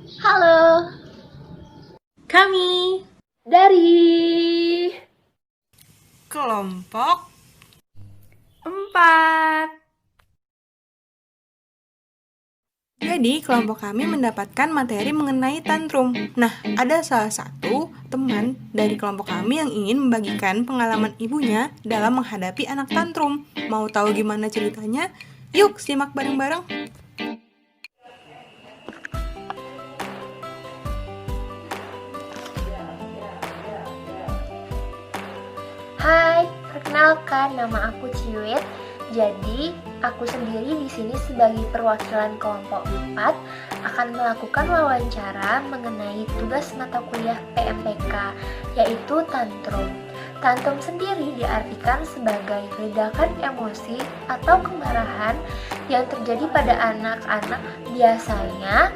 Halo, Kami dari kelompok 4. Jadi, kelompok kami mendapatkan materi mengenai tantrum. Nah, ada salah satu teman dari kelompok kami yang ingin membagikan pengalaman ibunya dalam menghadapi anak tantrum. Mau tahu gimana ceritanya? Yuk, simak bareng-bareng. Hai, perkenalkan nama aku Ciwit. Jadi, aku sendiri di sini sebagai perwakilan kelompok 4 akan melakukan wawancara mengenai tugas mata kuliah PMPK, yaitu tantrum. Tantrum sendiri diartikan sebagai ledakan emosi atau kemarahan yang terjadi pada anak-anak. Biasanya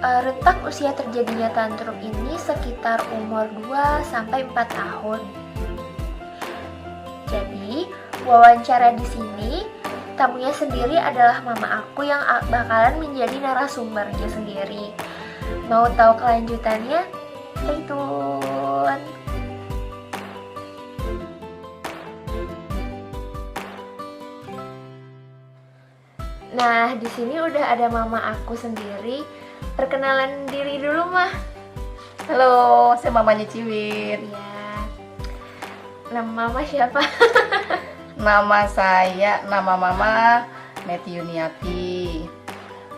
rentang usia terjadinya tantrum ini sekitar umur 2 sampai 4 tahun. Jadi, wawancara di sini tamunya sendiri adalah mama aku yang bakalan menjadi narasumbernya sendiri. Mau tahu kelanjutannya? Stay tune. Nah, di sini udah ada mama aku sendiri. Perkenalan diri dulu, Mah. Halo, saya mamanya Ciwit. Ya. Nama mama siapa? Nama mama Neti Yuniati.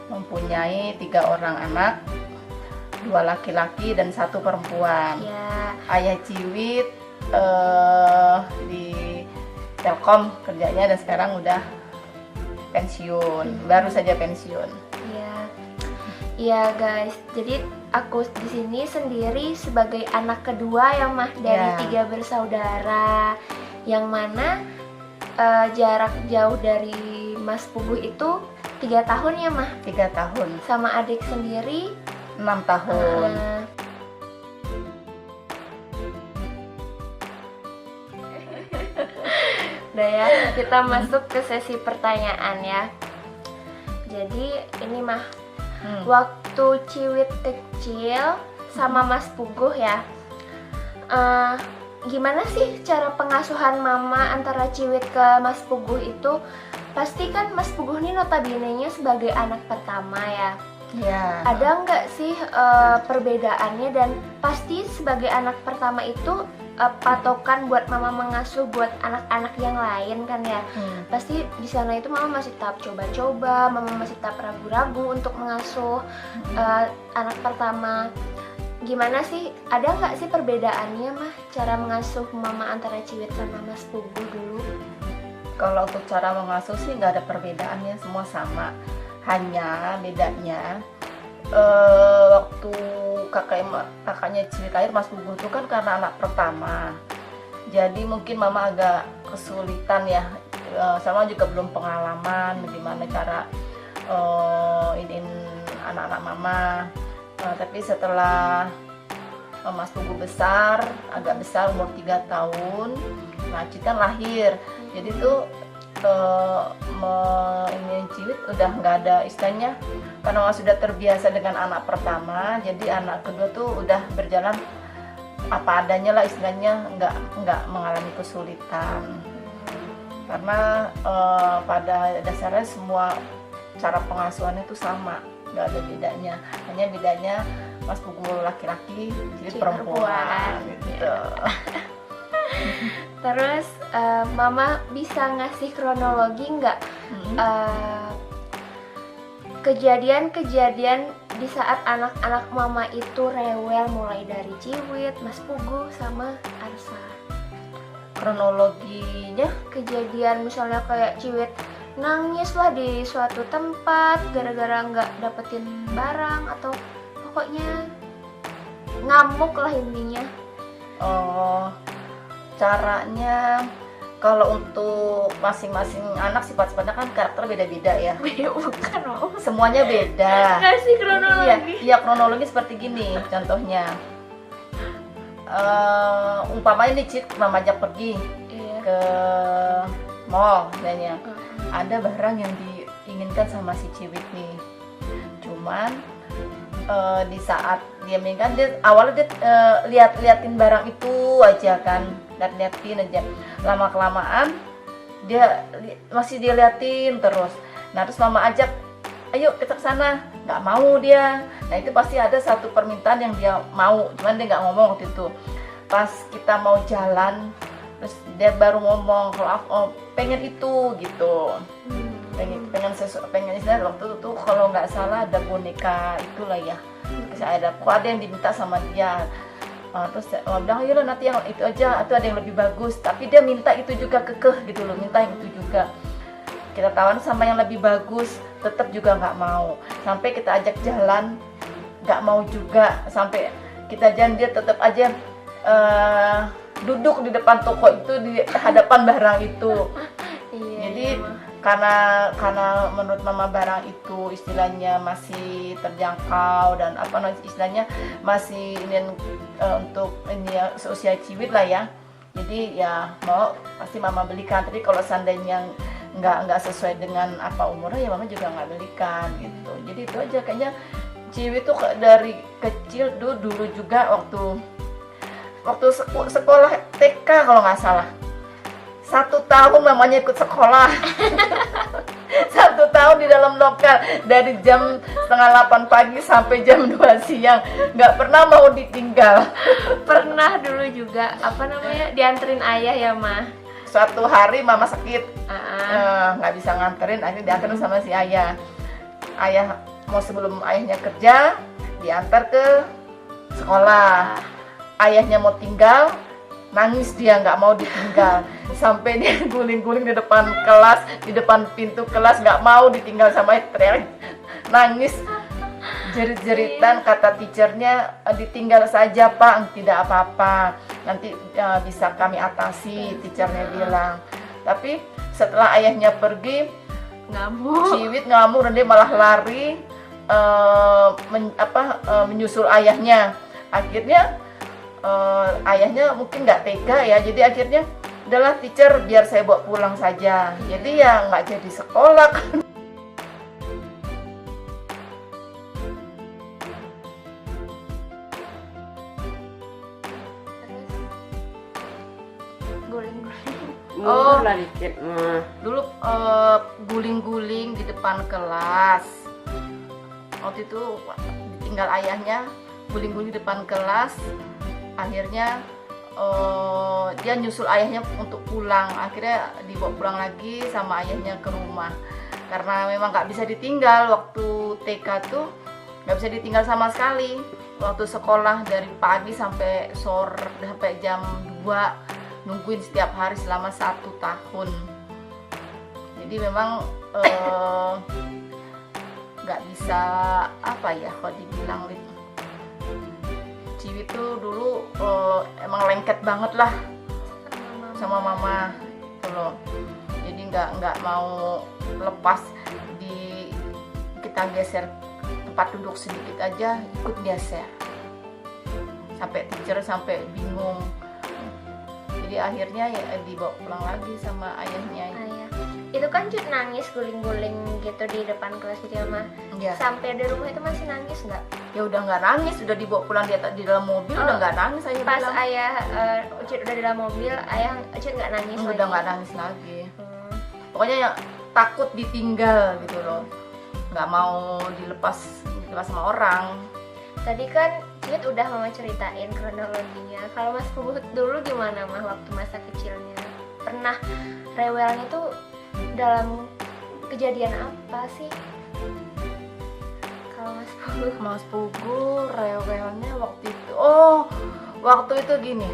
Mempunyai 3 orang anak, 2 laki-laki dan 1 perempuan. Ya. Ayah Ciwit di Telkom kerjanya dan sekarang udah pensiun, baru saja pensiun. Iya, iya guys. Jadi aku di sini sendiri sebagai anak kedua ya Mah dari 3 bersaudara, yang mana jarak jauh dari Mas Puguh itu 3 tahun ya Mah. 3 tahun, Sama adik sendiri 6 tahun. Udah ya, kita masuk ke sesi pertanyaan ya. Jadi ini Mah, waktu Ciwit kecil sama Mas Puguh ya, gimana sih cara pengasuhan mama antara Ciwit ke Mas Puguh itu? Pasti kan Mas Puguh ini notabene-nya sebagai anak pertama ya. Ya. Ada nggak sih perbedaannya, dan pasti sebagai anak pertama itu patokan buat mama mengasuh buat anak-anak yang lain kan ya. Pasti di sana itu mama masih tahap coba-coba, mama masih tahap ragu-ragu untuk mengasuh anak pertama. Gimana sih, ada nggak sih perbedaannya Mah cara mengasuh mama antara Ciwit sama Mas Puguh dulu? Kalau untuk cara mengasuh sih nggak ada perbedaannya, semua sama. Hanya bedanya waktu kakaknya Ciwit lahir, Mas Puguh itu kan karena anak pertama. Jadi mungkin mama agak kesulitan ya, sama juga belum pengalaman bagaimana cara iniin anak-anak mama. Tapi setelah Mas Puguh besar, agak besar umur 3 tahun, nah Ciwit kan lahir. Jadi tuh ini Ciwit udah nggak ada istilahnya, karena sudah terbiasa dengan anak pertama, jadi anak kedua tuh udah berjalan apa adanya lah istilahnya, nggak mengalami kesulitan. Karena pada dasarnya semua cara pengasuhannya itu sama, nggak ada bedanya. Hanya bedanya Mas Puguh laki-laki, Ciwit perempuan gitu. Terus mama bisa ngasih kronologi nggak kejadian-kejadian di saat anak-anak mama itu rewel, mulai dari Ciwit, Mas Puguh, sama Arsa? Kronologinya Kejadian misalnya kayak Ciwit nangis lah di suatu tempat gara-gara nggak dapetin barang, atau pokoknya ngamuk lah intinya. caranya, kalau untuk masing-masing anak sifat-sifatnya kan karakter beda-beda ya. Bukan mau Semuanya beda. ngasih kronologi. Iya, kronologi seperti gini contohnya. Umpamanya nih Cit, mama ajak pergi Iya. ke mall misalnya. Ada barang yang diinginkan sama si Ciwit nih. Cuman di saat dia meninggal, dia awalnya dia liatin barang itu aja kan, liatin aja. Lama kelamaan masih dia liatin terus. Nah terus mama ajak, ayo kita ke sana, nggak mau dia. Nah itu pasti ada satu permintaan yang dia mau, cuman dia nggak ngomong waktu itu. Pas kita mau jalan, terus dia baru ngomong kalau aku pengen itu gitu. Pengen istilah waktu itu kalau nggak salah ada boneka itulah ya, ada yang diminta sama dia. Terus mama bilang ayolah nanti yang itu aja, atau ada yang lebih bagus, tapi dia minta itu juga, kekeh gitu loh, minta yang itu juga. Kita tawarin sama yang lebih bagus, tetap juga nggak mau. Sampai kita ajak jalan, nggak mau juga. Sampai kita jalan, dia tetap aja duduk di depan toko itu, di hadapan barang itu. Jadi karena menurut mama barang itu istilahnya masih terjangkau dan istilahnya masih untuk ini ya, seusia Ciwit lah ya. Jadi ya mau pasti mama belikan. Tapi kalau seandainya nggak sesuai dengan apa umurnya ya mama juga nggak belikan gitu. Jadi itu aja kayaknya Ciwit tuh dari kecil dulu juga waktu sekolah TK kalau nggak salah. 1 tahun mamanya ikut sekolah. 1 tahun di dalam lokal, dari jam 7:30 pagi sampai jam 2 siang, nggak pernah mau ditinggal. Pernah dulu juga dianterin ayah ya mah. Suatu hari mama sakit, nggak bisa nganterin, akhirnya dianterin sama si ayah. Ayah mau sebelum ayahnya kerja diantar ke sekolah. Ayahnya mau tinggal, nangis dia nggak mau ditinggal, sampai dia guling-guling di depan kelas, di depan pintu kelas, nggak mau ditinggal sama teriak, nangis jerit-jeritan. Kata teachernya, ditinggal saja pak, tidak apa-apa, nanti bisa kami atasi, teachernya bilang. Tapi setelah ayahnya pergi, Ciwit ngamuk dan dia malah lari menyusul ayahnya. Akhirnya ayahnya mungkin nggak tega ya, jadi akhirnya udahlah teacher biar saya bawa pulang saja. Jadi ya nggak jadi sekolah kan. Oh, dulu guling-guling di depan kelas. Waktu itu ditinggal ayahnya, guling-guling di depan kelas. Akhirnya dia nyusul ayahnya untuk pulang. Akhirnya dibawa pulang lagi sama ayahnya ke rumah, karena memang nggak bisa ditinggal. Waktu TK tuh nggak bisa ditinggal sama sekali. Waktu sekolah dari pagi sampai sore, sampai jam 2, nungguin setiap hari selama 1 tahun. Jadi memang nggak bisa kalau dibilang Ciwit tuh dulu emang lengket banget lah sama mama tuh loh. Jadi nggak mau lepas, kita geser tempat duduk sedikit aja ikut geser, sampai teacher sampai bingung. Jadi akhirnya ya dibawa pulang lagi sama ayahnya. Itu kan Cut nangis guling-guling gitu di depan kelas gitu ya mah. Ya. Sampai di rumah itu masih nangis nggak? Ya udah nggak nangis, udah dibawa pulang di dalam mobil. Udah nggak nangis ayah pas bilang. Ayah Cut udah di dalam mobil, ayah Cut nggak nangis lagi. Udah nggak nangis lagi. Pokoknya ya takut ditinggal gitu loh, nggak mau dilepas sama orang. Tadi kan Cut udah mama ceritain kronologinya. Kalau Mas Puput dulu gimana mah waktu masa kecilnya? Pernah rewelnya tuh dalam kejadian apa sih? Kalau Mas Pugu rewelnya waktu itu gini,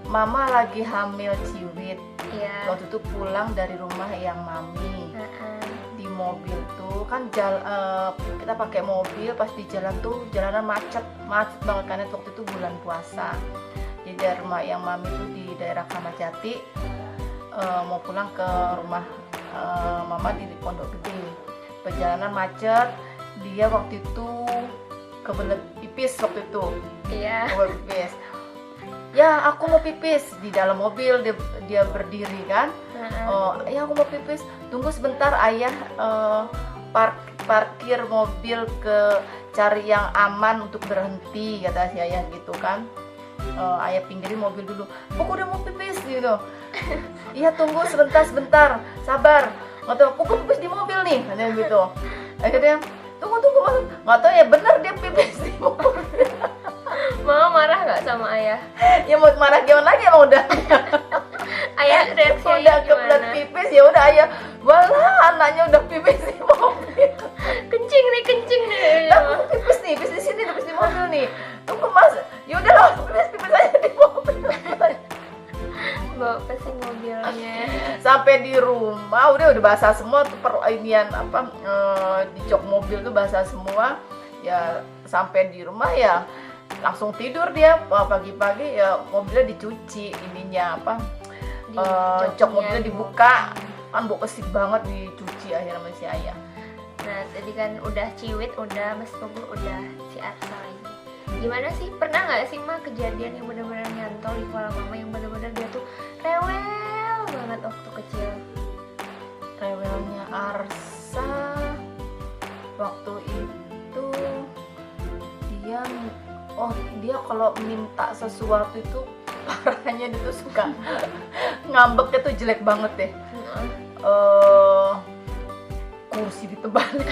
mama lagi hamil Ciwit. Iya. Waktu itu pulang dari rumah yang mami. Di mobil tuh kan kita pakai mobil, pas di jalan tuh jalanan macet banget karena waktu itu bulan puasa. Jadi dari rumah yang mami tuh di daerah Kramatjati, mau pulang ke rumah mama di Pondok Gede. Perjalanan macet, dia waktu itu kebelet pipis waktu itu. Iya. Kebelet pipis. Ya aku mau pipis, di dalam mobil dia berdiri kan. Ya aku mau pipis, tunggu sebentar ayah parkir mobil ke cari yang aman untuk berhenti, kata si ayah gitu kan. Ayah pinggirin mobil dulu, Puk udah mau pipis gitu. Iya tunggu sebentar, sabar. Nggak tahu, Puk pipis di mobil nih, katanya gitu. Akhirnya tunggu mas, nggak tahu ya bener dia pipis di mobil. Mama marah nggak sama ayah? Ya mau marah gimana lagi, emang udah Ayah reaksi udah ayah kebelet gimana? pipis, ya udah ayah, walah anaknya udah pipis di mobil. Kencing nih. Lah aku pipis di sini, pipis di mobil nih. Tunggu mas, ya udah lah pipis aja di mobil. Bawa pesing mobilnya. Sampai di rumah udah basah semua tuh inian di jok mobil tuh basah semua. Ya sampai di rumah ya langsung tidur dia. Pagi-pagi ya mobilnya dicuci ininya jok mobilnya dibuka, kan bau pesik banget, dicuci akhirnya sama si ayah. Nah tadi kan udah Ciwit, udah Mas Pugu, udah si Arsa lagi. Gimana sih, pernah nggak sih mah kejadian yang benar-benar nyantol di kepala mama, yang benar-benar dia tuh rewel banget waktu kecil? Rewelnya Arsa waktu itu dia kalau minta sesuatu itu parahnya, dia tuh suka ngambeknya tuh jelek banget deh. Kursi ditebalik,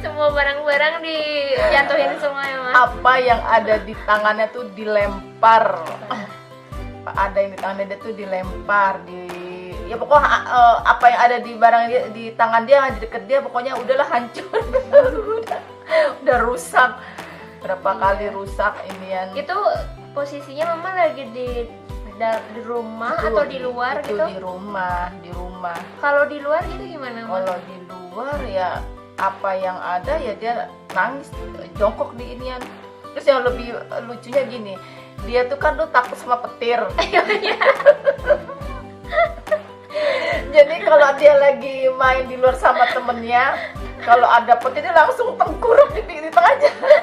Semua barang-barang dijatuhin semua ya mas. apa yang ada di tangannya tuh dilempar, ada yang di tangannya dia tuh dilempar, ya pokoknya apa yang ada di barang dia, di tangan dia, di deket dia, pokoknya udahlah hancur. udah rusak, berapa kali rusak inian. Itu posisinya mama lagi di rumah atau di luar itu gitu? di rumah. Kalau di luar gitu gimana mas? Kalau di luar ya apa yang ada ya dia nangis jongkok di inian. Terus yang lebih lucunya gini, dia tuh kan tuh takut sama petir. Jadi kalau dia lagi main di luar sama temennya, kalau ada petir dia langsung tengkurap di tengah jalan.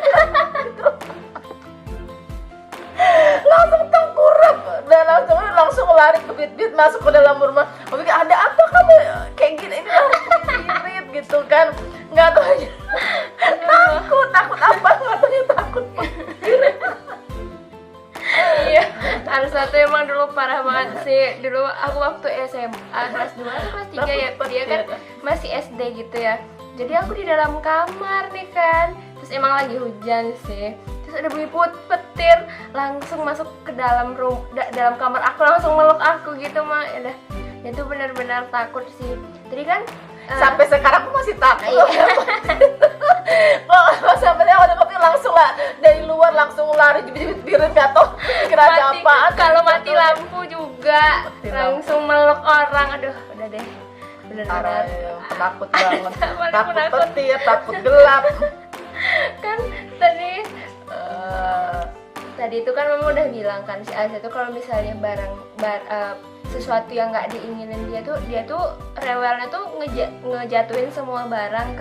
Langsung tengkurap dan langsung lari ke bit masuk ke dalam rumah. Aku pikir ada apa kamu kayak gini, ini irit gitu kan, nggak tahu aja. takut apa, nggak tahu takut. Iya, Arsa tuh emang dulu parah banget sih. Dulu aku waktu SMA kelas 2 atau kelas 3 ya, dia kan masih SD gitu ya. Jadi aku di dalam kamar nih kan, terus emang lagi hujan sih. Terus ada bunyi petir, langsung masuk ke dalam dalam kamar aku, langsung meluk aku gitu mah. Ya udah, itu benar-benar takut sih. Jadi kan Sampai sekarang aku masih takut. Kalau sampai ada kopi langsung lah dari luar langsung lari jepit-jepit nggak tahu kira ada apaan. Kalau mati lampu juga langsung meluk orang. Aduh, udah deh. Benar-benar penakut banget. Paling Takut penakut. petir, takut gelap. Kan tadi itu kan mama udah bilang kan si Aisyah tuh kalau misalnya sesuatu yang nggak diinginin dia tuh rewelnya tuh ngejatuhin semua barang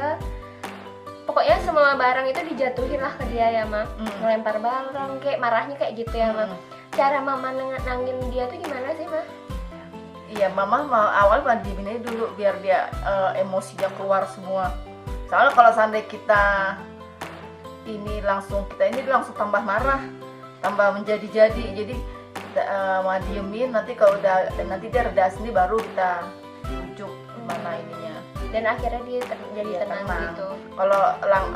pokoknya semua barang itu dijatuhin lah ke dia ya ma. Ngelempar barang kayak marahnya kayak gitu ya ma. Cara mama nenangin dia tuh gimana sih ma? Iya, mama awalnya malah diemin aja dulu biar dia emosinya keluar semua. Soalnya kalau seandainya kita langsung tambah marah, tambah menjadi-jadi. Jadi mau diemin, nanti dia reda sendiri baru kita bujuk gimana ininya. Dan akhirnya dia jadi tenang gitu. Kalau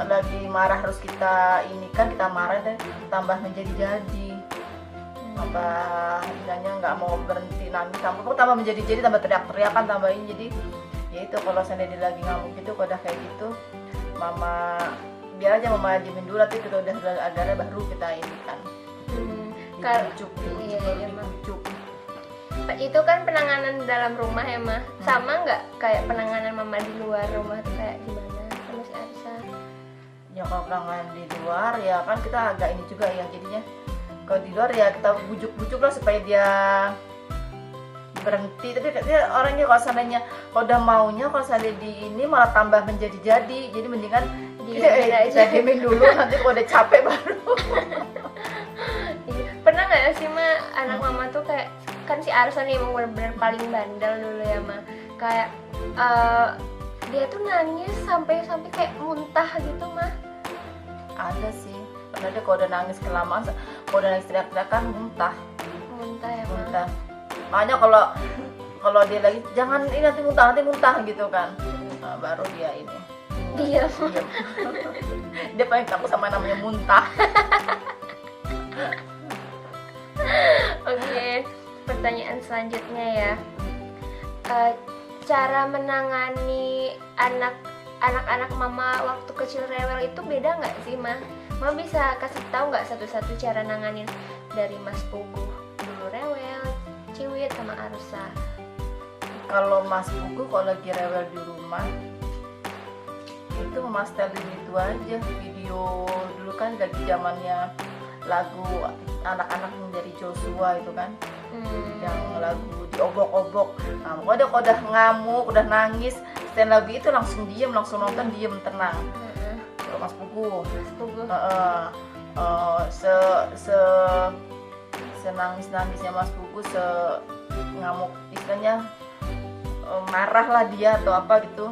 lagi marah harus kita kita marah dan tambah menjadi-jadi. Apa misalnya nggak mau berhenti nangis, tambah menjadi-jadi, tambah teriak-teriakan, tambahin. Jadi ya itu kalau seandainya dia lagi ngamuk gitu, kalau udah kayak gitu, mama biar aja mama diemin dulu, nanti kita udah ada baru kita inikan. Dibujuk. Itu kan penanganan dalam rumah ya mah. Sama nggak kayak penanganan mama di luar rumah tuh kayak gimana sama si Arsa? Ya kalau penanganan di luar ya kan kita agak ini juga ya jadinya. Kalau di luar ya kita bujuk-bujuk lah supaya dia berhenti. Tapi dia orangnya kalau seandainya udah maunya, kalau seandainya di ini malah tambah menjadi-jadi. Jadi mendingan kita diemin dulu, nanti kalau udah capek baru. Pernah nggak sih ma anak mama tuh kayak, kan si Arsa nih emang benar-benar paling bandel dulu ya ma, kayak dia tuh nangis sampai kayak muntah gitu mah. Ada sih, karena dia kalau udah nangis kelamaan, kalau udah nangis teriak-teriak kan muntah. Muntah ya mah. Muntah. Makanya kalau dia lagi jangan ini nanti muntah gitu kan. Nah, baru dia ini. Diam. Diam. Dia paling takut sama namanya muntah. Oke, pertanyaan selanjutnya ya. Cara menangani anak-anak mama waktu kecil rewel itu beda nggak sih, Ma? Ma bisa kasih tahu nggak satu-satu cara nanganin dari Mas Puguh dulu rewel, Ciwit sama Arsa? Kalau Mas Pugu kalau lagi rewel di rumah itu memastelin itu aja video dulu kan lagi zamannya lagu anak-anak yang dari Joshua itu kan, yang lagu diobok-obok. Nah, pokoknya kalau udah ngamuk, udah nangis, setelah lagu itu langsung diem, langsung nonton, diem, tenang. Kalau Mas Pugu, senangis-nangisnya Mas Pugu, ngamuk istilahnya, marah lah dia atau apa gitu.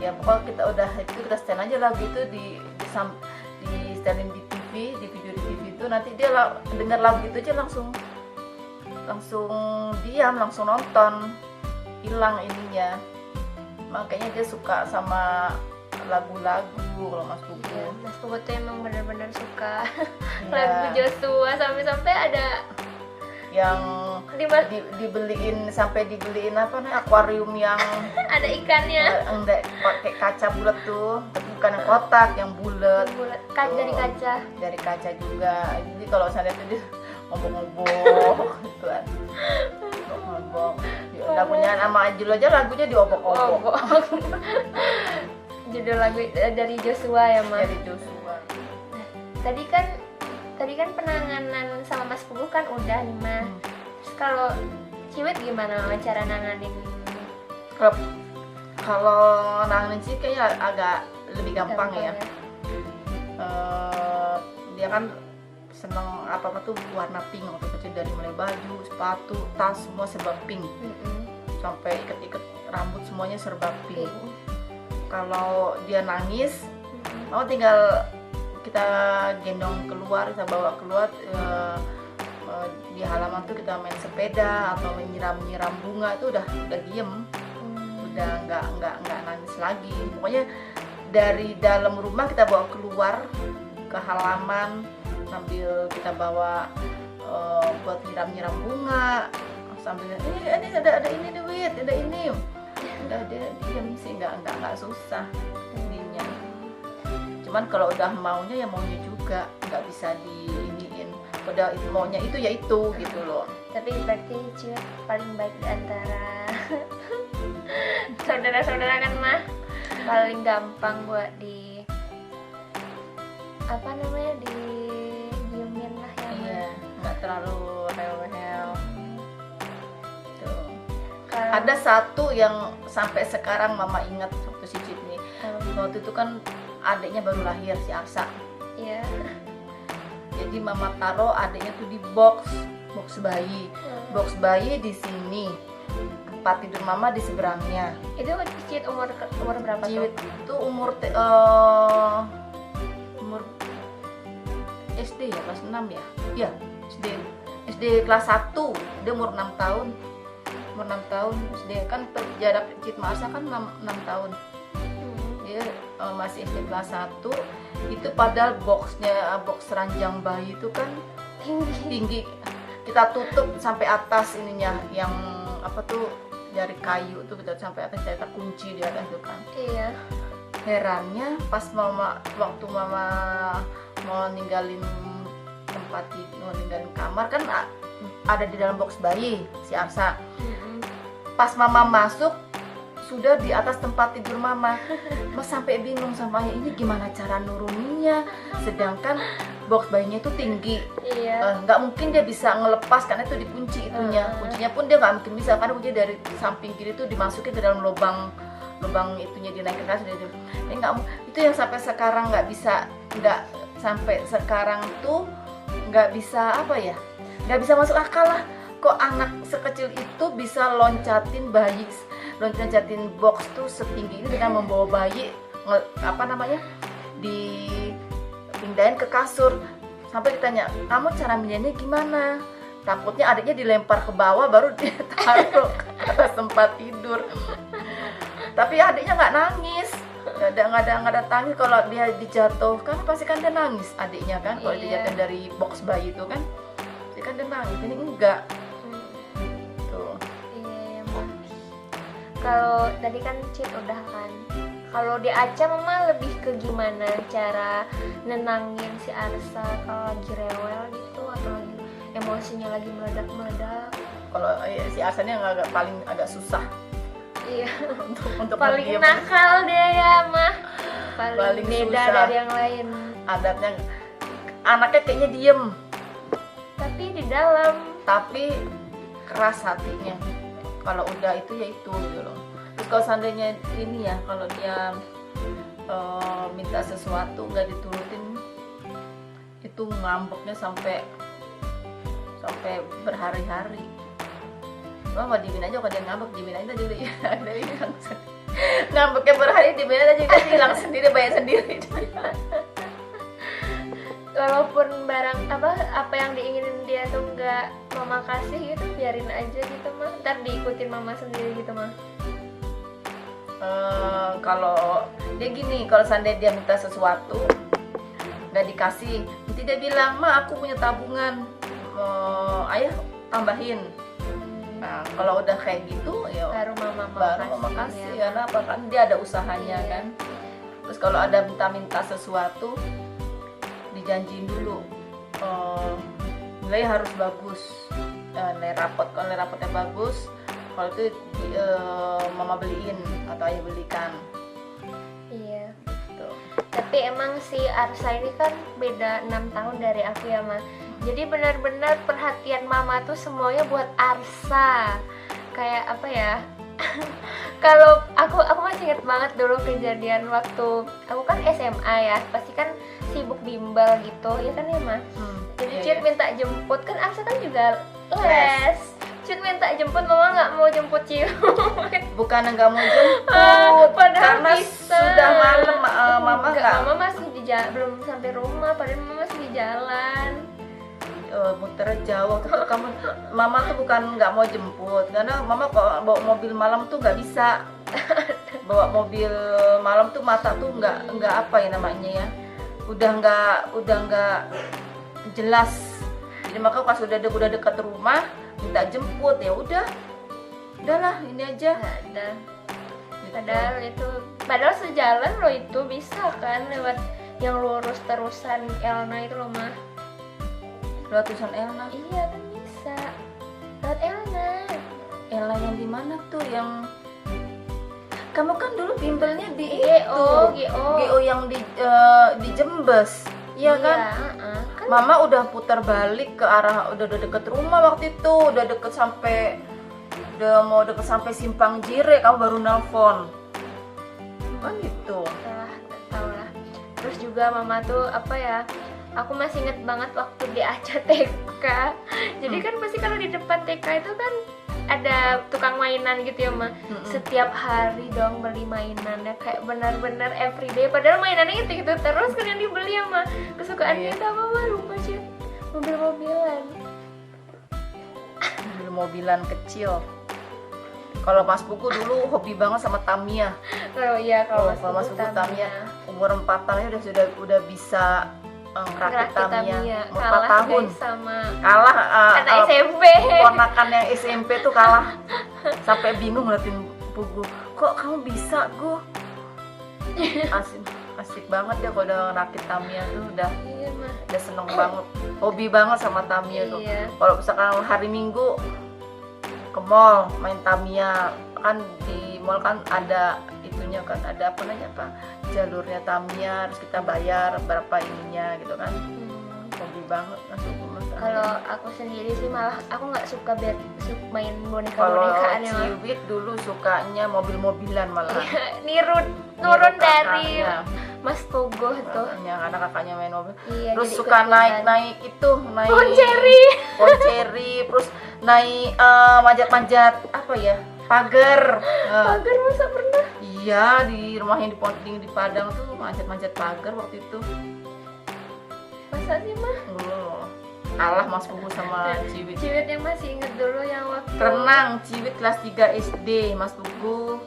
Ya pokoknya kita udah itu kita stand aja lagu itu di standin di TV, di video di TV itu, nanti dia dengar lagu itu aja langsung diam, langsung nonton, hilang ininya. Makanya dia suka sama lagu-lagu kalau Mas Pugu. Iya, Mas Pugu tuh emang benar-benar suka Ya, lagu Joshua, sampai-sampai ada yang di dibeliin apa nih, akuarium yang ada ikannya. enggak pakai kaca bulat tuh, tapi bukan yang kotak, yang bulat. Dari kaca. Dari kaca juga. Jadi kalau saya lihat itu ngobok-ngobok gitu kan. Ngobok. Lagunya nama Ajul aja lagunya diobok-obok. Judul lagu dari Joshua ya, Mas. Dari Joshua. Tadi kan penanganan sama Mas Pugu kan udah nih, Mas. Terus kalau Ciwit gimana cara nanganin? Kalau nanganin sih kayaknya agak lebih gampang ya. Dia kan seneng apa tuh warna pink waktu kecil, dari mulai baju, sepatu, tas semua serba pink. Sampai iket-iket rambut semuanya serba pink. Kalau dia nangis, mau tinggal kita gendong keluar, kita bawa keluar, di halaman tuh kita main sepeda atau menyiram bunga, itu udah diem, udah nggak nangis lagi. Pokoknya dari dalam rumah kita bawa keluar ke halaman sambil kita bawa buat nyiram bunga, sambil ini ada ini duit, ada ini, udah dia diem sih, nggak susah ininya. Cuman kalau udah maunya ya maunya juga, nggak bisa diiniin. Udah maunya itu ya itu gitu loh. Tapi berarti Ciwit paling baik di antara saudara-saudara kan, mah paling gampang buat di diemin lah ya. Iya, nggak terlalu rewel. Tuh. Kalau Ada satu yang sampai sekarang mama ingat waktu si Cid nih. Waktu itu kan adiknya baru lahir, si Arsa. iya. Jadi mama taruh adiknya tuh di box bayi. Box bayi di sini, tempat tidur mama di seberangnya. Itu Ciwit umur berapa Ciwit tuh? itu umur SD ya, kelas 6 ya? Iya, SD kelas 1, dia umur 6 tahun. Umur 6 tahun SD, kan jarak Cid Marsa kan 6 tahun. Dia masih SD kelas 1. Itu padahal box ranjang bayi itu kan tinggi. Kita tutup sampai atas ininya, yang apa tuh, dari kayu tuh kita sampai atas, kita kunci di atas itu kan. Iya. Herannya pas waktu mama mau ninggalin tempat tidur, ninggalin kamar kan ada di dalam box bayi si Arsa. Pas mama masuk sudah di atas tempat tidur mama. Mas sampai bingung sama ini gimana cara nuruninnya, sedangkan box bayinya itu tinggi. Iya. Nggak mungkin dia bisa ngelepas karena itu dikunci itunya. Kuncinya pun dia nggak mungkin bisa, karena kunci dari samping kiri itu dimasukin ke dalam lubang itunya, dinaikin ke atas. Itu yang sampai sekarang nggak bisa masuk akal lah. Kok anak sekecil itu bisa loncatin bayi loncat-loncatin box tuh setinggi ini dengan membawa bayi dipindahin ke kasur. Sampai ditanya, kamu cara mindahinnya gimana? Takutnya adiknya dilempar ke bawah baru dia taruh ke atas tempat tidur. Tapi adiknya nggak nangis, nggak ada tangis. Kalau dia dijatuhkan pasti kan dia nangis adiknya kan. Kalau dijatuhin dari box bayi itu kan, dia kan dia nangis. Ini enggak. Tuh. Iya, Mah. Kalau tadi kan Cid udah kan. Kalau di Aca Mama lebih ke gimana cara nenangin si Arsa kalau lagi rewel gitu atau lagi emosinya lagi meledak-meledak. Kalau si Arsa-nya paling agak susah. Iya. untuk Paling ngediem. nakal dia ya, Mah. Paling beda susah. dari yang lain. Adatnya anaknya kayaknya diem, Tapi di dalam tapi keras hatinya. Kalau udah itu ya itu gitu loh. Terus kalau seandainya ini ya, kalau dia minta sesuatu nggak diturutin, itu ngambeknya sampai berhari-hari. Mau diemin aja, kalau dia ngambek diemin aja juga ya. Dari langsung ngambeknya berhari diemin aja juga hilang sendiri, bayar sendiri. walaupun barang apa yang diinginin dia tuh nggak Mama kasih gitu, biarin aja gitu Mah. Ntar diikutin Mama sendiri gitu Mah. Kalau dia gini, kalau seandainya dia minta sesuatu nggak dikasih, nanti dia bilang, "Ma, aku punya tabungan, ayah tambahin." Nah, kalau udah kayak gitu ya Baru Mama kasih ya, kenapa kan dia ada usahanya kan. Terus kalau ada minta sesuatu dijanjiin dulu, nilai harus bagus, nilai rapot. Kalau nilai rapotnya bagus, kalau itu Mama beliin atau ayah belikan. Iya. Tuh. Tapi emang si Arsa ini kan beda 6 tahun dari aku ya Ma. Jadi benar-benar perhatian Mama tuh semuanya buat Arsa. Kayak apa ya? Kalau aku masih inget banget dulu kejadian waktu aku kan SMA ya, pasti kan sibuk bimbel gitu ya kan ya Ma. Jadi Cid minta jemput, kan Arsa kan juga les. Cid minta jemput, Mama nggak mau jemput Cium. Bukan nggak mau jemput, Padahal karena bisa. sudah malam. Mama nggak Mama masih di jalan, belum sampai rumah, padahal Mama masih di jalan. muter jauh tuh kamu. Mama tuh bukan nggak mau jemput, karena Mama kalau bawa mobil malam tuh nggak bisa. Bawa mobil malam tuh mata tuh nggak apa ya namanya ya, udah nggak jelas. Jadi maka pas udah dekat rumah minta jemput, ya udahlah ini aja. Ada. Padahal sejalan loh, itu bisa kan lewat yang lurus terusan Elna itu loh Mah. Lewat tulisan Elna. Iya kan bisa. Lewat Elna. Elna yang di mana tuh? Yang kamu kan dulu bimbelnya di GO yang di Jembes. Iya kan? Kan Mama udah putar balik ke arah udah deket rumah waktu itu, udah mau deket sampai Simpang Jire, kamu baru nelpon. Kan gitu. tahu lah. Terus juga Mama tuh apa ya? Aku masih inget banget waktu di Aca TK. Jadi kan pasti kalau di depan TK itu kan ada tukang mainan gitu ya Ma. Setiap hari dong beli mainan ya, kayak benar-benar everyday. Padahal mainannya itu terus kan yang dibeli ya Ma. Kesukaan kita apa Ma? Lupa sih. Mobil-mobilan. Mobilan kecil. Kalau Mas Buku dulu hobi banget sama Tamiya. Oh iya, kalau Mas Buku Tamiya umur 4 tahun udah bisa ngerakit Tamiya. Umur 4 tahun. Guys, sama Kalah anak SMP. Ponakan yang SMP tuh kalah. Sampai bingung ngeliatin Buku. Kok kamu bisa, Gu? Asik banget ya kalau udah ngerakit Tamiya tuh udah seneng banget. Hobi banget sama Tamiya tuh. Kalau misalkan hari Minggu ke mall main Tamiya, kan di mall kan ada itunya kan, ada jalurnya Tamiya, harus kita bayar berapa ininya gitu kan. Hobi banget langsung. Kalau aku sendiri sih malah aku nggak suka main Kalau boneka-bonekaan ya Ma. Ciwit dulu sukanya mobil-mobilan malah. Niru dari kakaknya. Mas Togo tuh. Anak kakaknya main mobil. Iya, Terus jadi suka ikut-ikutan. naik Pohon ceri. terus naik manjat-manjat apa ya? pagar. Pagar masa pernah? Iya, di rumah yang di Padang tuh manjat-manjat pagar waktu itu. Masa sih mah? Kalah Mas Pugu sama Ciwit. Ciwit yang masih inget dulu yang waktu Renang Ciwit kelas 3 SD, Mas Pugu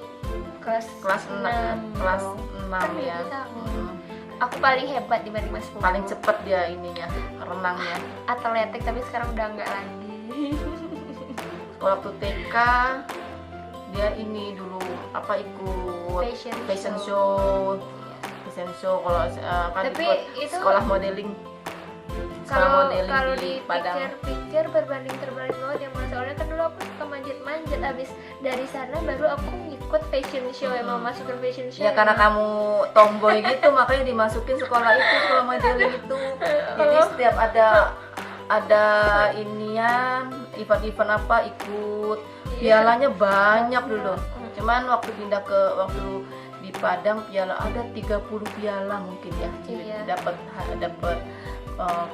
kelas kelas 6 kelas 6 Kan ya. beda tahun. Aku paling hebat dibanding Mas Pugu. Paling cepet dia ininya, renangnya. Atletik, tapi sekarang udah enggak lagi. Waktu TK dia ini dulu apa ikut Fashion show. Fashion show kalau kan Tapi ikut itu sekolah modeling. kalau di Padang. dipikir-pikir berbanding terbalik banget ya Mas. Soalnya kan dulu aku suka manjat-manjat, abis dari sana baru aku ngikut fashion show, emang masuk ke fashion show. Ya karena kamu tomboy gitu makanya dimasukin sekolah itu, sekolah modeling itu. Jadi setiap ada inian, event-event apa ikut. Pialanya banyak dulu. Cuman waktu waktu di Padang piala ada 30 piala mungkin ya. Iya. Dapat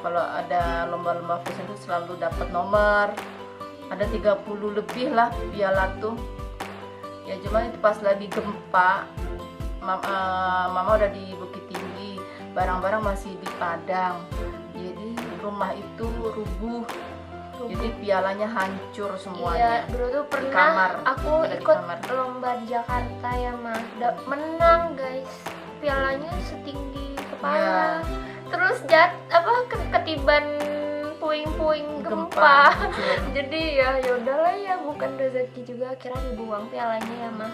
kalau ada lomba-lomba fashion itu selalu dapat nomor. Ada 30 lebih lah piala tuh. Ya cuman itu pas lagi gempa, mama udah di Bukit Tinggi, barang-barang masih di Padang. Jadi rumah itu rubuh. Jadi pialanya hancur semuanya. Iya, dulu tuh Di pernah kamar. aku Ada di ikut kamar. lomba di Jakarta ya mah. Menang guys. Pialanya setinggi kepala. Iya. Terus ketiban puing-puing gempa. Hancur. Jadi ya udahlah ya, bukan rezeki juga, akhirnya dibuang pialanya ya mah.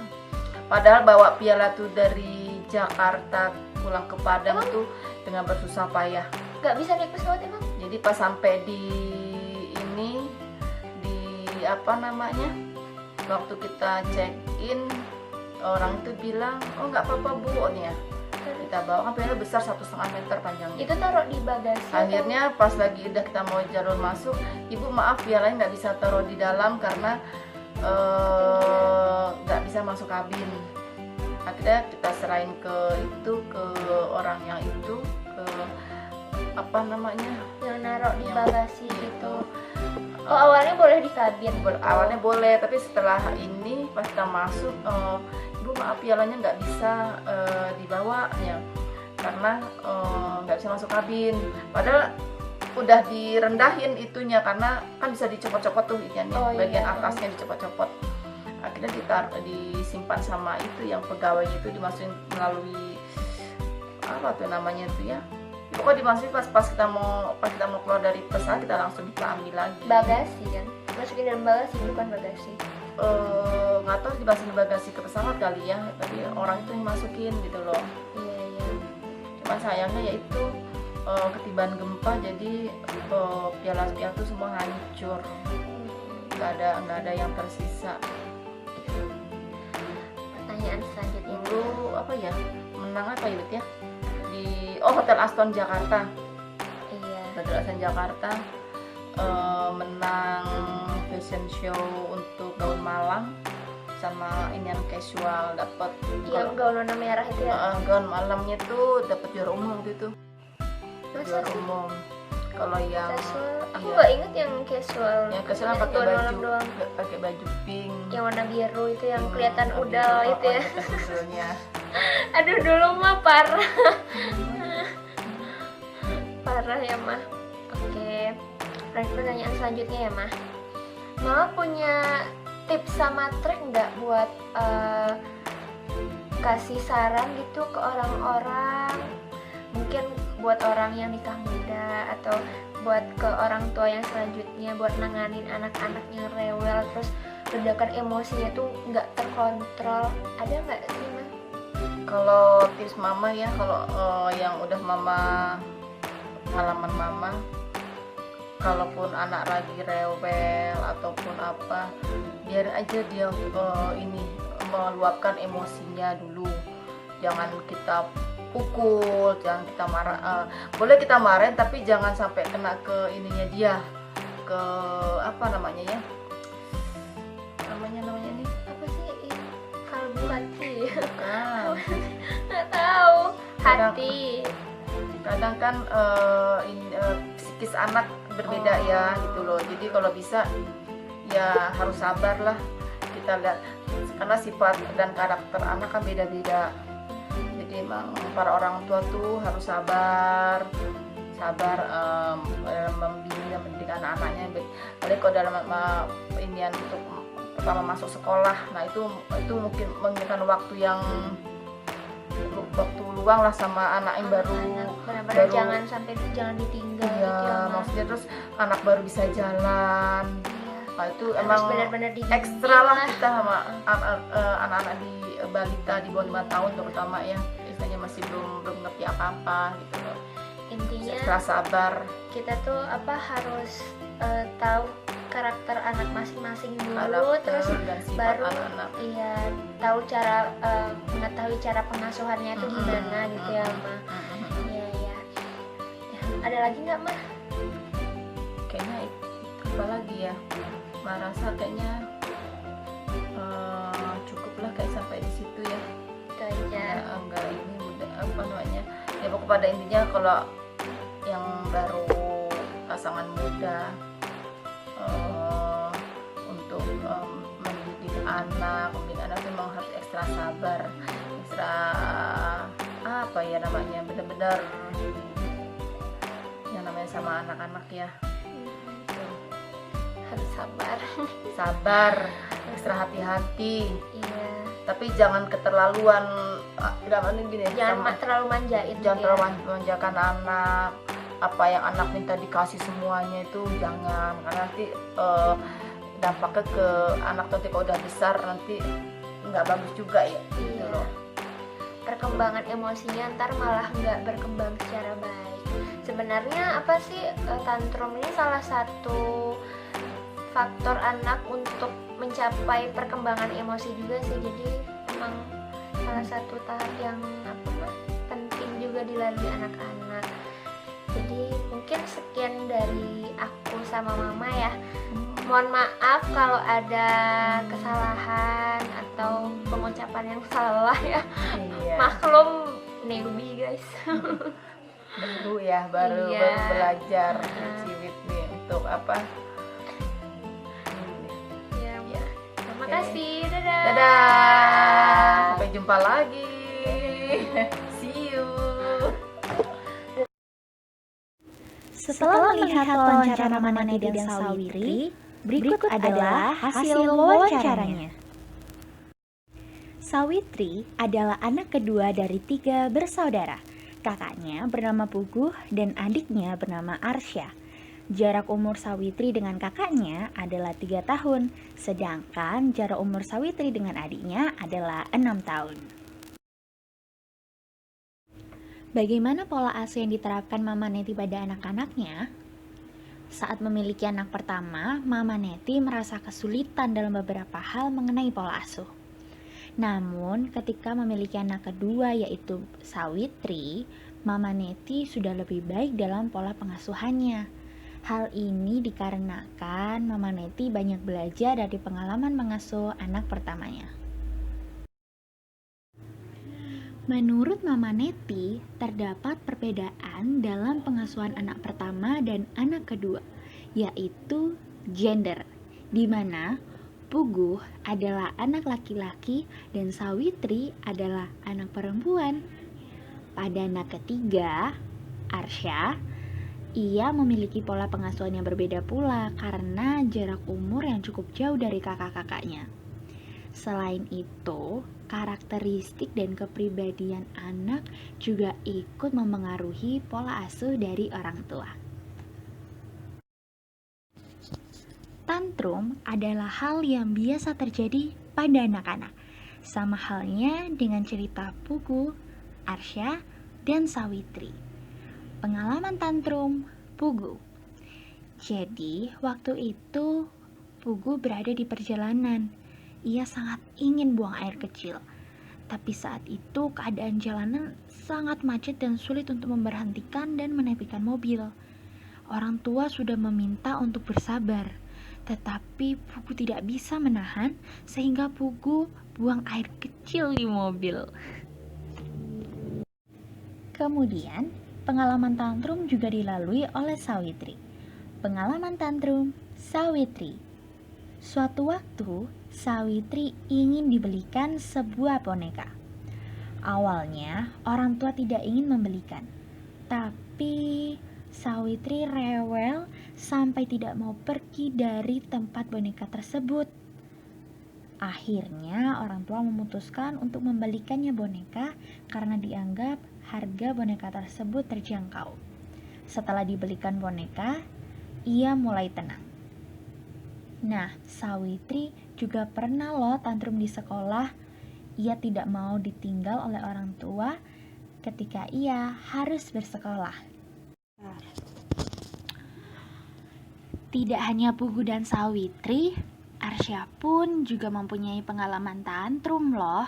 Padahal bawa piala tuh dari Jakarta pulang ke Padang tuh dengan bersusah payah. Gak bisa naik pesawat emang? Jadi pas sampai di apa namanya, waktu kita check in, orang itu bilang oh nggak apa-apa bu, nih ya kita bawa kan piala besar 1,5 meter panjangnya. Itu taruh di bagasi. Akhirnya pas lagi udah kita mau jalur masuk, ibu maaf pialanya nggak bisa taruh di dalam karena nggak bisa masuk kabin. Akhirnya kita serahin ke orang yang itu, ke apa namanya, yang naruh di yang bagasi gitu. Oh awalnya boleh di kabin. Awalnya boleh, tapi setelah ini pas kita masuk, ibu maaf pialanya nggak bisa dibawa ya karena nggak bisa masuk kabin. Padahal udah direndahin itunya karena kan bisa dicopot-copot tuh ikannya, bagian atasnya dicopot-copot. Akhirnya disimpan sama itu yang pegawai itu, dimasukin melalui apa tuh namanya itu ya. Pokoknya dimasukin pas kita mau keluar dari pesawat, kita langsung kita ambil lagi. Bagasi kan? Masukin dalam bagasi bukan bagasi. Nggak tahu dimasukin bagasi ke pesawat kali ya, tapi orang itu yang masukin gitu loh. Iya. Cuman sayangnya yaitu ketiban gempa, jadi piala-piala tuh semua hancur. Nggak ada yang tersisa. Pertanyaan selanjutnya Dulu apa ya, menang apa ya di Hotel Aston Jakarta. Iya. Hotel Aston Jakarta menang fashion show untuk gaun malam sama ini yang casual, dapat Yang gaun warna merah itu ya. gaun malamnya tuh dapat juara umum gitu. Masa Juara sih? umum. Kalau yang Casual. Aku iya. nggak inget yang casual. Yang casual Ingat pakai gaun malam baju doang. pakai baju pink. Yang warna biru itu yang kelihatan Biru, udal itu ya. Hasilnya. Aduh dulu mah parah. Parah ya mah. Oke. Pertanyaan selanjutnya ya mah. Mama punya tips sama trik nggak buat kasih saran gitu ke orang-orang, mungkin buat orang yang nikah muda atau buat ke orang tua yang selanjutnya buat nanganin anak-anak yang rewel terus ledakan emosinya tuh nggak terkontrol, ada nggak sih mah? Kalau tips mama ya, kalau yang udah mama pengalaman mama, kalaupun anak lagi rewel ataupun apa, biarin aja dia ini meluapkan emosinya dulu. Jangan kita pukul, jangan kita marah. Boleh kita marahin tapi jangan sampai kena ke ininya dia, ke apa namanya ya? Namanya nih Apa sih ini? Kalbu hati? kan. Nggak tahu. Kadang- Hati. Kadang kan psikis anak berbeda ya gitu loh. Jadi kalau bisa ya harus sabar lah. Kita lihat karena sifat dan karakter anak kan beda-beda. Jadi emang para orang tua tuh harus sabar dalam membimbing dan mendidik anak-anaknya. Apalagi kalau dalam inian untuk pertama masuk sekolah, nah itu mungkin menginginkan waktu luang lah sama anak yang benar-benar jangan ditinggal iya, gitu ya, Ma. maksudnya terus anak baru bisa jalan. Nah itu Harus emang benar-benar dibimbing ekstra lah lah. kita sama anak-anak di balita di bawah 5 tahun terutama ya, istilahnya masih belum ngerti apa-apa gitu loh. Intinya Ekstra sabar. kita tuh harus tahu karakter anak masing-masing dulu, Karakter terus dan sifat baru anak-anak. iya tahu mengetahui cara pengasuhannya itu gimana gitu ya, Ma. Iya ya. Ada lagi nggak, Ma? Kayaknya apa lagi ya, merasa kayaknya cukup lah kayak sampai di situ ya. Itu aja. Ya, enggak ini udah apa namanya ya, pokoknya pada intinya kalau yang baru pasangan muda untuk mendidik anak memang harus ekstra sabar, ekstra apa ya namanya, benar-benar yang namanya sama anak-anak ya, Harus sabar, ekstra hati-hati, iya. tapi jangan keterlaluan. Jangan gini, Jangan terlalu manjain. jangan ya. terlalu memanjakan anak. Apa yang anak minta dikasih semuanya itu jangan, karena nanti dampaknya ke anak nanti kalau udah besar nanti nggak bagus juga ya gitu Iya. loh. Perkembangan emosinya ntar malah nggak berkembang secara baik. Sebenarnya apa sih, tantrum ini salah satu faktor anak untuk mencapai perkembangan emosi juga sih. Jadi emang salah satu tahap yang penting juga dilalui anak-anak. Jadi mungkin sekian dari aku sama Mama ya. Mohon maaf kalau ada kesalahan atau pengucapan yang salah ya. Iya. Maklum newbie guys. baru Iya. belajar Ciwit nih untuk apa. Ya, Ya. terima Oke. kasih. Dadah. Dadah, sampai jumpa lagi. See you. Setelah melihat wawancara Mama Neti dan Sawitri, berikut adalah hasil wawancaranya. Sawitri adalah anak kedua dari 3 bersaudara. Kakaknya bernama Puguh dan adiknya bernama Arsya. Jarak umur Sawitri dengan kakaknya adalah 3 tahun, sedangkan jarak umur Sawitri dengan adiknya adalah 6 tahun. Bagaimana pola asuh yang diterapkan Mama Neti pada anak-anaknya? Saat memiliki anak pertama, Mama Neti merasa kesulitan dalam beberapa hal mengenai pola asuh. Namun, ketika memiliki anak kedua yaitu Sawitri, Mama Neti sudah lebih baik dalam pola pengasuhannya. Hal ini dikarenakan Mama Neti banyak belajar dari pengalaman mengasuh anak pertamanya. Menurut Mama Neti, terdapat perbedaan dalam pengasuhan anak pertama dan anak kedua, yaitu gender, di mana Puguh adalah anak laki-laki dan Sawitri adalah anak perempuan. Pada anak ketiga, Arsya, ia memiliki pola pengasuhan yang berbeda pula karena jarak umur yang cukup jauh dari kakak-kakaknya. Selain itu, karakteristik dan kepribadian anak juga ikut mempengaruhi pola asuh dari orang tua. Tantrum adalah hal yang biasa terjadi pada anak-anak, sama halnya dengan cerita Puguh, Arsya, dan Sawitri. Pengalaman tantrum Puguh. Jadi, waktu itu Puguh berada di perjalanan. Ia sangat ingin buang air kecil. Tapi saat itu keadaan jalanan sangat macet dan sulit untuk memberhentikan dan menepikan mobil. Orang tua sudah meminta untuk bersabar, tetapi Puguh tidak bisa menahan sehingga Puguh buang air kecil di mobil. Kemudian, pengalaman tantrum juga dilalui oleh Sawitri. Pengalaman tantrum Sawitri. Suatu waktu, Sawitri ingin dibelikan sebuah boneka. Awalnya, orang tua tidak ingin membelikan, tapi Sawitri rewel sampai tidak mau pergi dari tempat boneka tersebut. Akhirnya, orang tua memutuskan untuk membelikannya boneka karena dianggap harga boneka tersebut terjangkau. Setelah dibelikan boneka, ia mulai tenang. Nah, Sawitri juga pernah loh tantrum di sekolah. Ia tidak mau ditinggal oleh orang tua ketika ia harus bersekolah. Tidak hanya Pugu dan Sawitri, Arsya pun juga mempunyai pengalaman tantrum loh.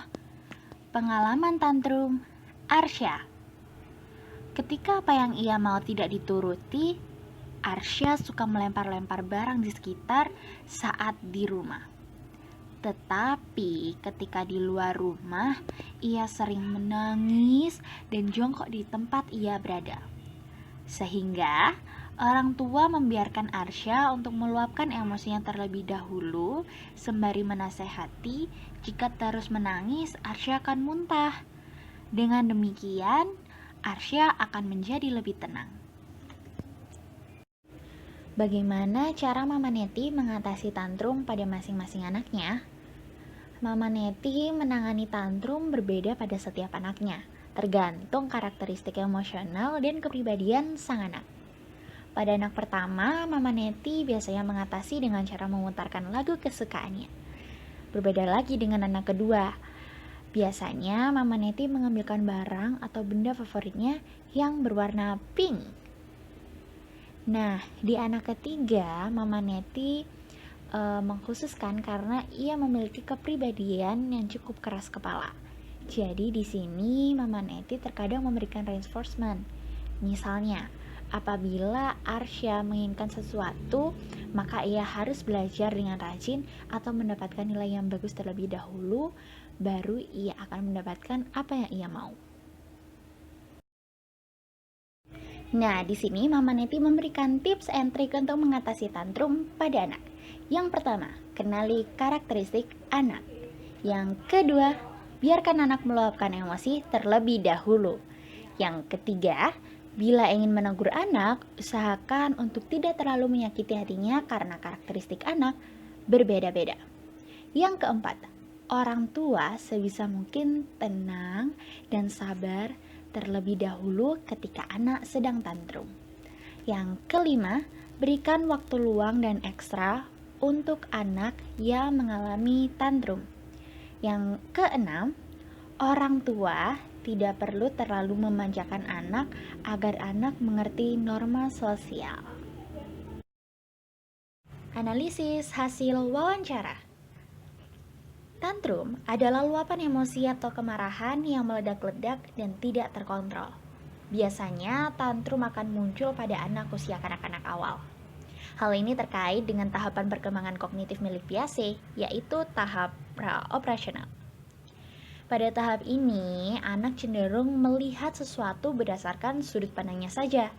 Pengalaman tantrum Arsya. Ketika apa yang ia mau tidak dituruti, Arsya suka melempar-lempar barang di sekitar saat di rumah. Tetapi ketika di luar rumah, ia sering menangis dan jongkok di tempat ia berada. Sehingga orang tua membiarkan Arsya untuk meluapkan emosinya terlebih dahulu, sembari menasehati jika terus menangis Arsya akan muntah. Dengan demikian, Arsya akan menjadi lebih tenang. Bagaimana cara Mama Neti mengatasi tantrum pada masing-masing anaknya? Mama Neti menangani tantrum berbeda pada setiap anaknya, tergantung karakteristik emosional dan kepribadian sang anak. Pada anak pertama, Mama Neti biasanya mengatasi dengan cara memutarkan lagu kesukaannya. Berbeda lagi dengan anak kedua. Biasanya Mama Neti mengambilkan barang atau benda favoritnya yang berwarna pink. Nah, di anak ketiga, Mama Neti mengkhususkan karena ia memiliki kepribadian yang cukup keras kepala. Jadi di sini Mama Neti terkadang memberikan reinforcement. Misalnya, apabila Arsya menginginkan sesuatu, maka ia harus belajar dengan rajin atau mendapatkan nilai yang bagus terlebih dahulu, baru ia akan mendapatkan apa yang ia mau. Nah, di sini Mama Neti memberikan tips and trick untuk mengatasi tantrum pada anak. Yang pertama, kenali karakteristik anak. Yang kedua, biarkan anak meluapkan emosi terlebih dahulu. Yang ketiga, bila ingin menegur anak, usahakan untuk tidak terlalu menyakiti hatinya karena karakteristik anak berbeda-beda. Yang keempat, orang tua sebisa mungkin tenang dan sabar terlebih dahulu ketika anak sedang tantrum. Yang kelima, berikan waktu luang dan ekstra untuk anak yang mengalami tantrum. Yang keenam, orang tua tidak perlu terlalu memanjakan anak agar anak mengerti norma sosial. Analisis hasil wawancara. Tantrum adalah luapan emosi atau kemarahan yang meledak-ledak dan tidak terkontrol. Biasanya tantrum akan muncul pada anak usia kanak-kanak awal. Hal ini terkait dengan tahapan perkembangan kognitif milik Piaget, yaitu tahap pra-operasional. Pada tahap ini, anak cenderung melihat sesuatu berdasarkan sudut pandangnya saja,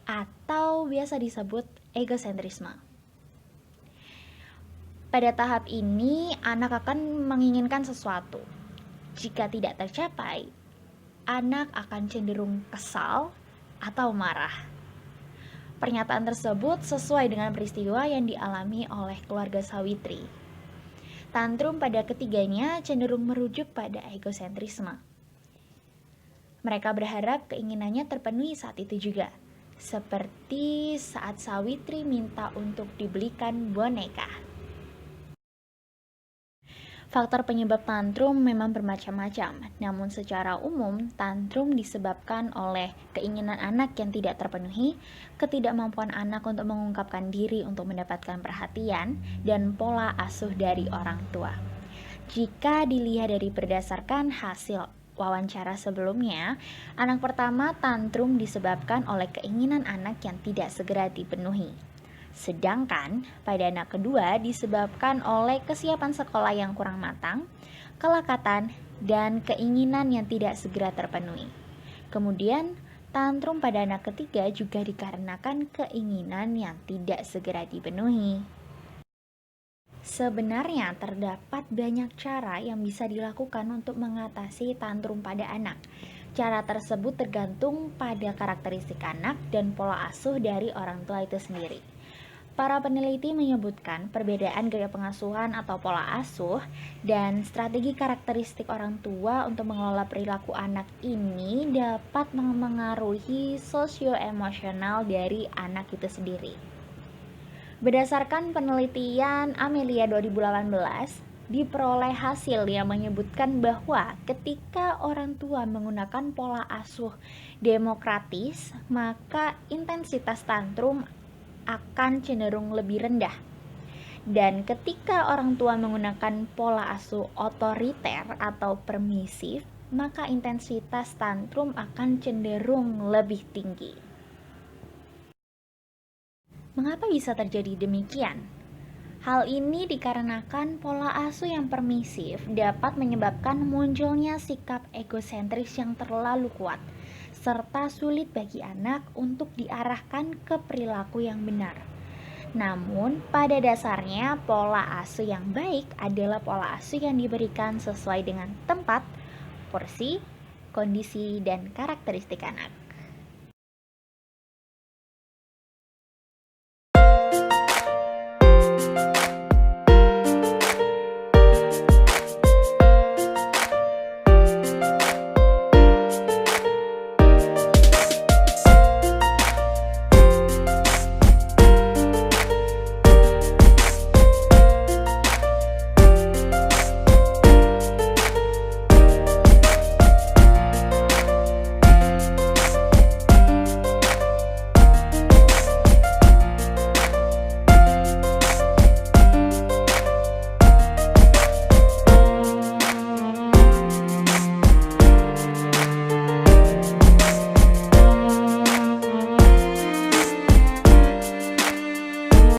atau biasa disebut egosentrisme. Pada tahap ini, anak akan menginginkan sesuatu. Jika tidak tercapai, anak akan cenderung kesal atau marah. Pernyataan tersebut sesuai dengan peristiwa yang dialami oleh keluarga Sawitri. Tantrum pada ketiganya cenderung merujuk pada egosentrisme. Mereka berharap keinginannya terpenuhi saat itu juga, seperti saat Sawitri minta untuk dibelikan boneka. Faktor penyebab tantrum memang bermacam-macam, namun secara umum tantrum disebabkan oleh keinginan anak yang tidak terpenuhi, ketidakmampuan anak untuk mengungkapkan diri untuk mendapatkan perhatian, dan pola asuh dari orang tua. Jika dilihat dari berdasarkan hasil wawancara sebelumnya, anak pertama tantrum disebabkan oleh keinginan anak yang tidak segera dipenuhi. Sedangkan pada anak kedua disebabkan oleh kesiapan sekolah yang kurang matang, kelakatan, dan keinginan yang tidak segera terpenuhi. Kemudian, tantrum pada anak ketiga juga dikarenakan keinginan yang tidak segera dipenuhi. Sebenarnya terdapat banyak cara yang bisa dilakukan untuk mengatasi tantrum pada anak. Cara tersebut tergantung pada karakteristik anak dan pola asuh dari orang tua itu sendiri. Para peneliti menyebutkan perbedaan gaya pengasuhan atau pola asuh dan strategi karakteristik orang tua untuk mengelola perilaku anak ini dapat memengaruhi sosioemosional dari anak itu sendiri. Berdasarkan penelitian Amelia 2018, diperoleh hasil yang menyebutkan bahwa ketika orang tua menggunakan pola asuh demokratis, maka intensitas tantrum akan cenderung lebih rendah. Dan ketika orang tua menggunakan pola asuh otoriter atau permisif, maka intensitas tantrum akan cenderung lebih tinggi. Mengapa bisa terjadi demikian? Hal ini dikarenakan pola asuh yang permisif dapat menyebabkan munculnya sikap egosentris yang terlalu kuat, serta sulit bagi anak untuk diarahkan ke perilaku yang benar. Namun, pada dasarnya pola asuh yang baik adalah pola asuh yang diberikan sesuai dengan tempat, porsi, kondisi, dan karakteristik anak.